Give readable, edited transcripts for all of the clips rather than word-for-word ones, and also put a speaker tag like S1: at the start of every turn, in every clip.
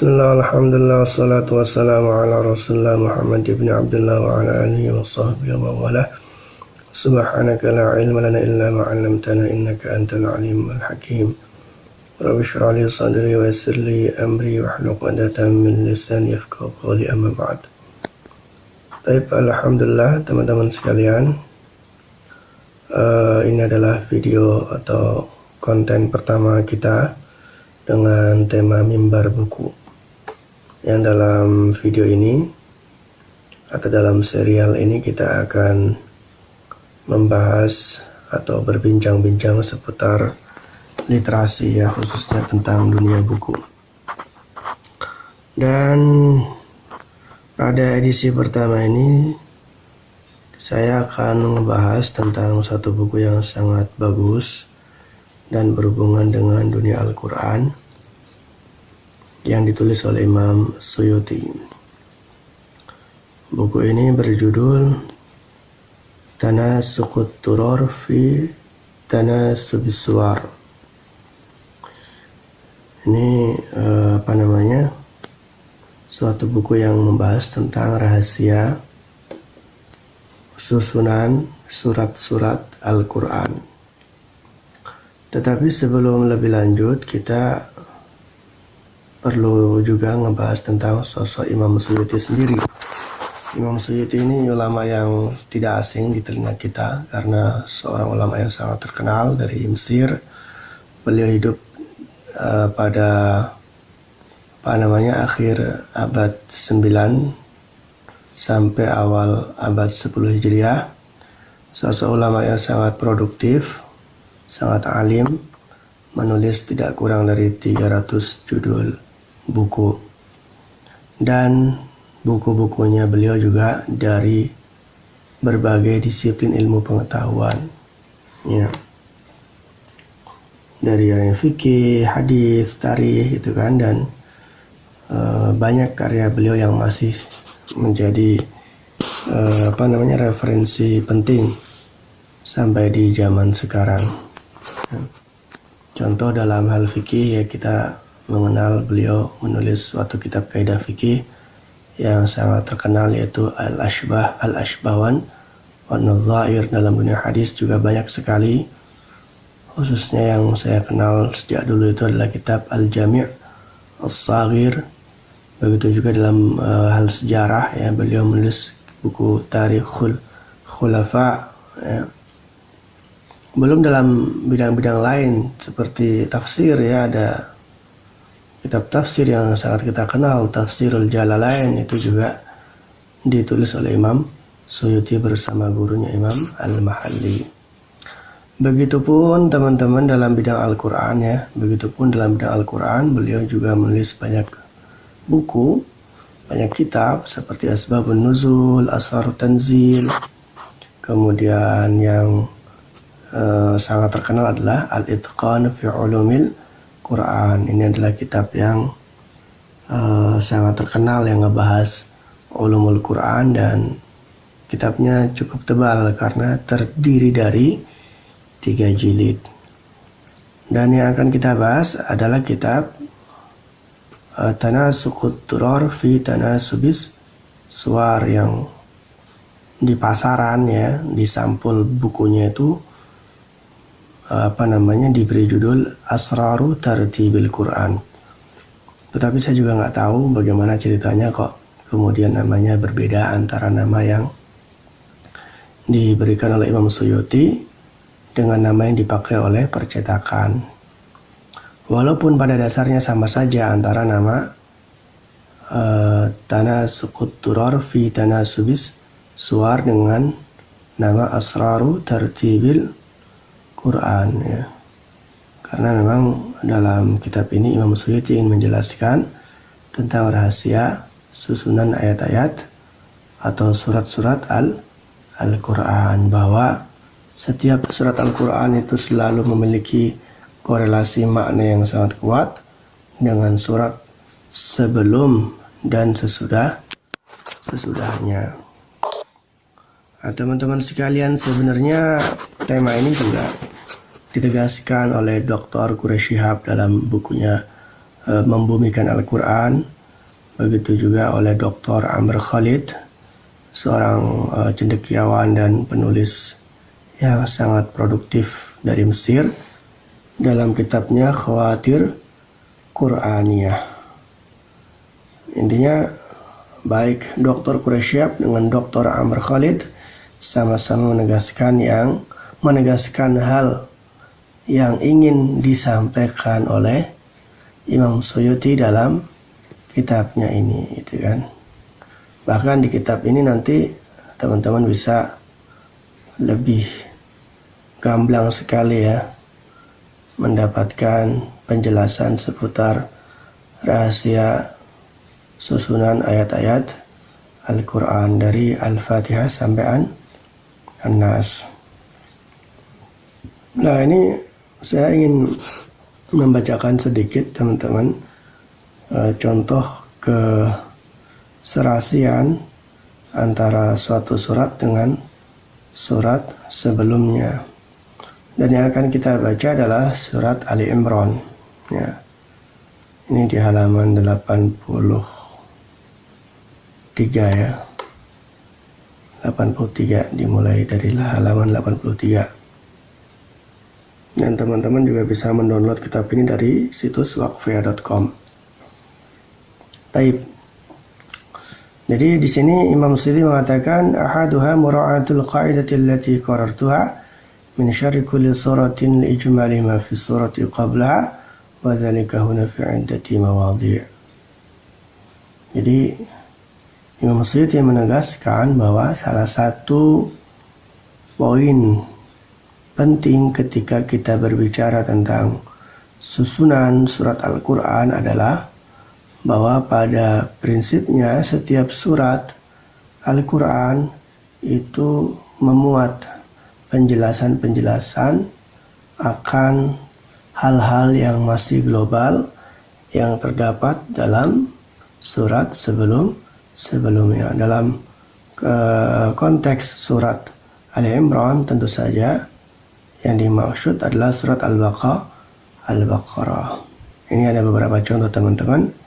S1: Bismillah, alhamdulillah, wassalatu wassalamu ala rasulullah Muhammad ibn Abdullah wa ala alihi wa sahbihi wa mawalah. Subhanaka la ilma lana illa ma 'allamtana innaka antal alimul hakim. Rabbi shrah li sadri wa yassir li amri wahlul 'uqdatam min lisani yafqahu qawli, amma ba'd. Baik, alhamdulillah teman-teman sekalian. Ini adalah video atau konten pertama kita dengan tema mimbar buku. Yang dalam video ini atau dalam serial ini kita akan membahas atau berbincang-bincang seputar literasi, ya, khususnya tentang dunia buku. Dan pada edisi pertama ini saya akan membahas tentang satu buku yang sangat bagus dan berhubungan dengan dunia Al-Quran yang ditulis oleh Imam Suyuti. Buku ini berjudul Tanasuqut Turor fi Tanasubis Suwar. Ini suatu buku yang membahas tentang rahasia susunan surat-surat Al-Quran. Tetapi sebelum lebih lanjut, kita perlu juga ngebahas tentang sosok Imam Suyuti sendiri. Imam Suyuti ini ulama yang tidak asing di telinga kita karena seorang ulama yang sangat terkenal dari Mesir. Beliau hidup pada akhir abad 9 sampai awal abad 10 Hijriah. Sosok ulama yang sangat produktif, sangat alim, menulis tidak kurang dari 300 judul buku, dan buku-bukunya beliau juga dari berbagai disiplin ilmu pengetahuan, ya, dari yang fikih, hadis, tarikh gitu kan, dan banyak karya beliau yang masih menjadi referensi penting sampai di zaman sekarang. Contoh dalam hal fikih, ya, kita mengenal beliau menulis suatu kitab kaidah fikih yang sangat terkenal, yaitu Al-Ashbawan wa Nadzair. Dalam dunia hadis juga banyak sekali, khususnya yang saya kenal sejak dulu itu adalah kitab Al-Jami' As-Saghir. Begitu juga dalam hal sejarah, ya, beliau menulis buku Tarikhul Khulafa, ya. Belum dalam bidang-bidang lain seperti tafsir, ya, ada kitab tafsir yang sangat kita kenal, Tafsirul Jalalain, itu juga ditulis oleh Imam Suyuti bersama gurunya Imam Al-Mahalli. Begitupun teman-teman dalam bidang Al-Quran, ya, begitupun dalam bidang Al-Quran beliau juga menulis banyak buku, banyak kitab seperti Asbabun Nuzul, Asrarut Tanzil. Kemudian yang sangat terkenal adalah Al-Itqan fi Ulumil Quran. Ini adalah kitab yang sangat terkenal yang ngebahas ulumul Quran, dan kitabnya cukup tebal karena terdiri dari 3 jilid. Dan yang akan kita bahas adalah kitab Tanasuqut Turor fi Tanasubis Suwar, yang di pasaran, ya, di sampul bukunya itu diberi judul Asraru Tartibil Quran. Tetapi saya juga nggak tahu bagaimana ceritanya kok kemudian namanya berbeda antara nama yang diberikan oleh Imam Suyuti dengan nama yang dipakai oleh percetakan. Walaupun pada dasarnya sama saja antara nama Tanasuqut Turor fi Tanasubis Suwar dengan nama Asraru Tartibil Quran, ya. Karena memang dalam kitab ini Imam Suyuti ingin menjelaskan tentang rahasia susunan ayat-ayat atau surat-surat Al-Quran, bahwa setiap surat Al-Quran itu selalu memiliki korelasi makna yang sangat kuat dengan surat sebelum dan sesudahnya. Nah, teman-teman sekalian, sebenarnya tema ini juga ditegaskan oleh Dr. Quraish Shihab dalam bukunya membumikan Al-Quran. Begitu juga oleh Dr. Amr Khalid, seorang cendekiawan dan penulis yang sangat produktif dari Mesir, dalam kitabnya Khawatir Qur'aniyah. Intinya baik Dr. Quresyab dengan Dr. Amr Khalid sama-sama menegaskan hal yang ingin disampaikan oleh Imam Suyuti dalam kitabnya ini, gitu kan. Bahkan di kitab ini nanti teman-teman bisa lebih gamblang sekali ya mendapatkan penjelasan seputar rahasia susunan ayat-ayat Al-Quran dari Al-Fatihah sampai An-Nas. Nah, ini saya ingin membacakan sedikit teman-teman contoh keserasian antara suatu surat dengan surat sebelumnya. Dan yang akan kita baca adalah surat Ali Imran ya. Ini di halaman 83 ya. 83, dimulai dari halaman 83. Dan teman-teman juga bisa mendownload kitab ini dari situs waqfiyah.com. Taib. Jadi di sini Imam Suyuti mengatakan ahaduha mura'atul qa'idati allati qarartuha min syarri kulli suratin li ijmali ma fi surati qablaha wa dzalika huna fi 'iddati mawadhi'. Jadi Imam Suyuti menegaskan bahwa salah satu poin penting ketika kita berbicara tentang susunan surat Al-Quran adalah bahwa pada prinsipnya setiap surat Al-Quran itu memuat penjelasan-penjelasan akan hal-hal yang masih global yang terdapat dalam surat sebelumnya. Dalam konteks surat Ali Imran tentu saja yang dimaksud adalah surat Al-Baqarah. Ini ada beberapa contoh teman-teman.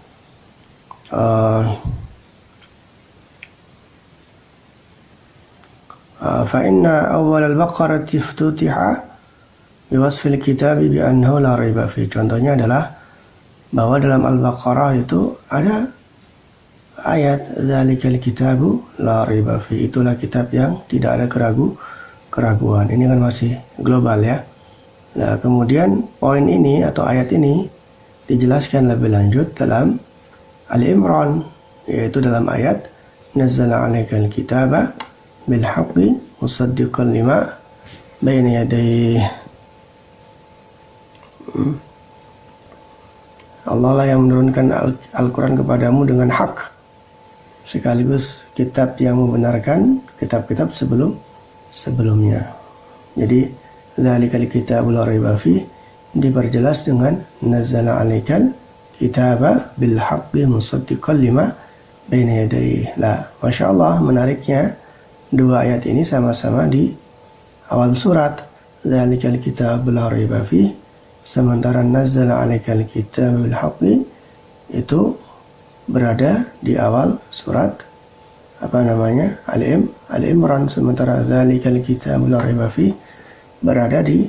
S1: فإن أول البقرة افتتح بوصف الكتاب بأنه لا ريب فيه. Contohnya adalah bahwa dalam Al-Baqarah itu ada ayat Zalikal kitabu la raiba fi, itulah kitab yang tidak ada keraguan. Ini kan masih global ya. Nah, kemudian poin ini atau ayat ini dijelaskan lebih lanjut dalam Ali Imran, yaitu dalam ayat nazzala 'alaikal kitaba bil haqqi musaddiqan lima baina yadayhi. Allah lah yang menurunkan Al-Quran kepadamu dengan hak, sekaligus kitab yang membenarkan kitab-kitab sebelumnya. Jadi dzalikal kitabu la raiba fi diperjelas dengan nazzala 'alaikal kitaba bil haqqi musaddiqan lima baina yadayhi. Lah, Masya Allah, menariknya dua ayat ini sama-sama di awal surat dzalikal kitabu la raiba fi, sementara nazzala 'alaikal kitaba bil haqqi itu berada di awal surat Ali Imran, sementara dzalikal kitabu la raiba fi berada di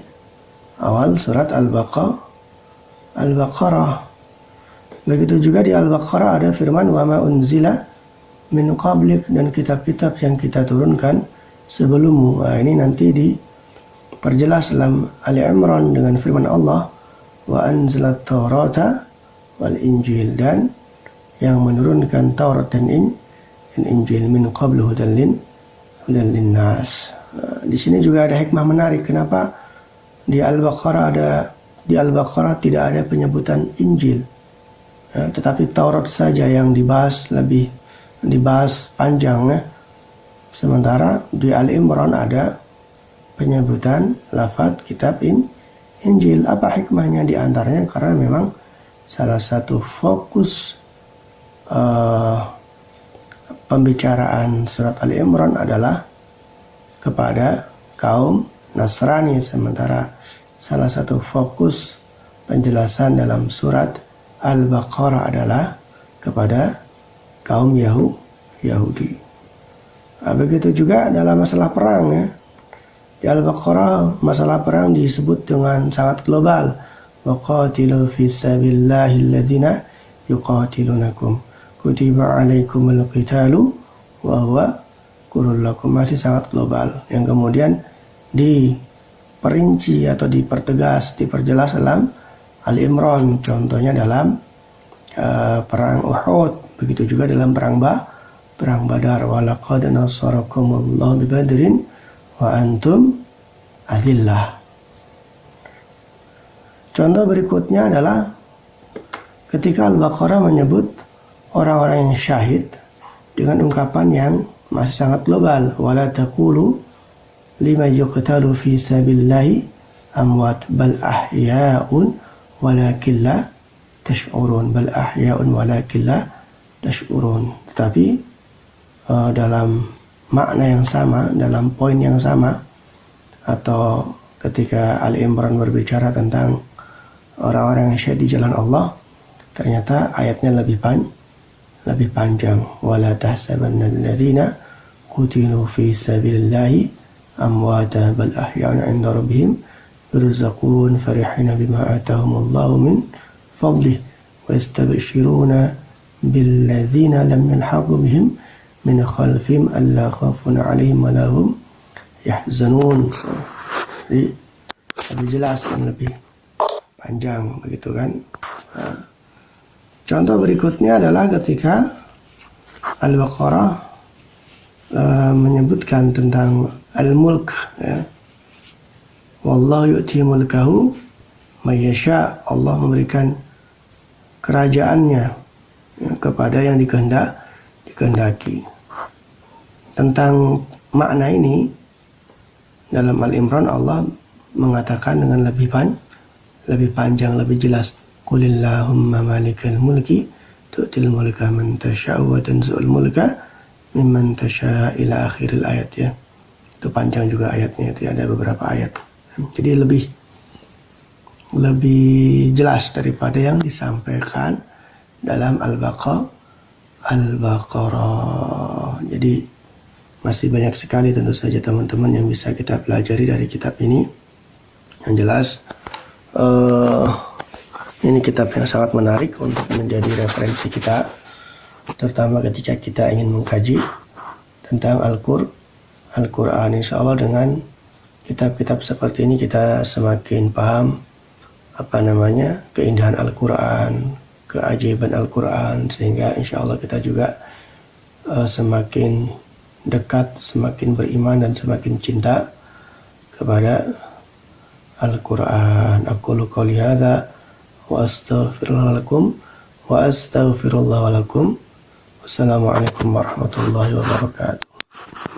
S1: awal surat Al-Baqarah. Begitu juga di Al-Baqarah ada firman wa ma unzila min qablik, dan kitab-kitab yang kita turunkan sebelummu. Nah, ini nanti diperjelas dalam Ali Imran dengan firman Allah wa anzalat taurata wal injil, dan yang menurunkan Taurat dan Injil min qablu hudan linnas. Di sini juga ada hikmah menarik. Kenapa di Al-Baqarah tidak ada penyebutan Injil, tetapi Taurat saja yang dibahas panjang ya. Sementara di Ali Imran ada penyebutan lafaz kitab Injil. Apa hikmahnya? Di antaranya karena memang salah satu fokus pembicaraan surat Ali Imran adalah kepada kaum Nasrani, sementara salah satu fokus penjelasan dalam surat Al-Baqarah adalah kepada kaum Yahudi. Begitu juga dalam masalah perang ya. Di Al-Baqarah masalah perang disebut dengan sangat global. Waqatilu fi sabilillahi allazina yuqatilunakum. Kutiba alaikumul qitalu wa huwa kurul lakum. Masih sangat global. Yang kemudian diperinci atau dipertegas, diperjelas dalam Ali Imran. Contohnya dalam perang Uhud. Begitu juga dalam perang Badar. Walaqad nasarakumullahu bi Badrin wa antum azillah. Contoh berikutnya adalah ketika Al-Baqarah menyebut orang-orang yang syahid dengan ungkapan yang masih sangat global. Wala taqulu liman yuqtalu fi sabilillahi amwat bal ahya'un walakin la tash'urun. Bal ahya'un walakin la tash'urun. Tetapi dalam makna yang sama, dalam poin yang sama, atau ketika Ali Imran berbicara tentang orang-orang yang syahid di jalan Allah, ternyata ayatnya lebih panjang. Wala tahsabanna alladzina qutilu fi sabilillahi amwata bal ahya'un 'inda rabbihim yurzaqun farihina bima atahumullahu min fadlihi wa yastabshiruna billadzina lam yalhaqu bihim min khalfihim alla khafun 'alaihim wa lahum yahzanun. Jadi lebih jelas dan lebih panjang begitu kan. Contoh berikutnya adalah ketika Al-Baqarah menyebutkan tentang al-mulk ya. Wallahu yu'ti mulkahu may yasha. Allah memberikan kerajaannya ya, kepada yang dikehendaki. Tentang makna ini dalam Al-Imran Allah mengatakan dengan lebih panjang, lebih jelas. Qulillahumma malikal mulki tu'til mulka man tasha'u wa tanzu'ul mulka mimman tasha' ila akhiril ayat ya. Itu panjang juga ayatnya, itu ada beberapa ayat. Jadi lebih jelas daripada yang disampaikan dalam Al-Baqarah. Jadi masih banyak sekali tentu saja teman-teman yang bisa kita pelajari dari kitab ini. Yang jelas ini kitab yang sangat menarik untuk menjadi referensi kita, terutama ketika kita ingin mengkaji tentang Al-Quran. Insya Allah dengan kitab-kitab seperti ini kita semakin paham keindahan Al-Quran, keajaiban Al-Quran, sehingga insya Allah kita juga semakin dekat, semakin beriman dan semakin cinta kepada Al-Quran. Aqulu qouli hadza wa astaghfirullah lakum wa astaghfirullah wa lakum. Wassalamualaikum warahmatullahi wabarakatuh.